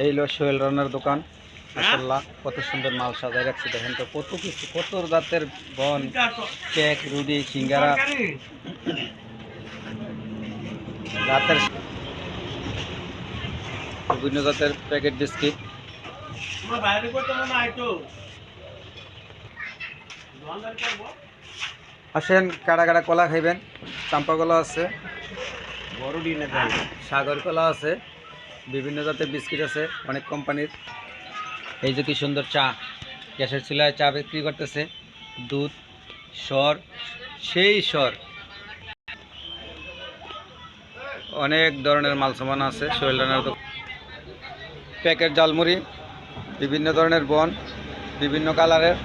এই হলো সোহেল রানার দোকান। মাশাআল্লাহ কত সুন্দর মাল সাজায় রাখছে, দেখেন তো কত কিছু, কত জাতের বন, কেক, রুটি, সিঙ্গারা, রাতের বিভিন্ন জাতের প্যাকেট বিস্কিট। আসেন, কাটা কাটা কলা খাইবেন, চাম্পা কলা আছে, সাগর কলা আছে, বিভিন্ন জাতের বিস্কিট আছে অনেক কোম্পানির। এই যে কি সুন্দর চা, গ্যাসের চুলায় চা বিক্রি করতেছে, দুধ, সর, সেই সর, অনেক ধরনের মাল সামান আছে সোহেল রানার দোকান। প্যাকেট জালমুড়ি, বিভিন্ন ধরনের বন, বিভিন্ন কালারের।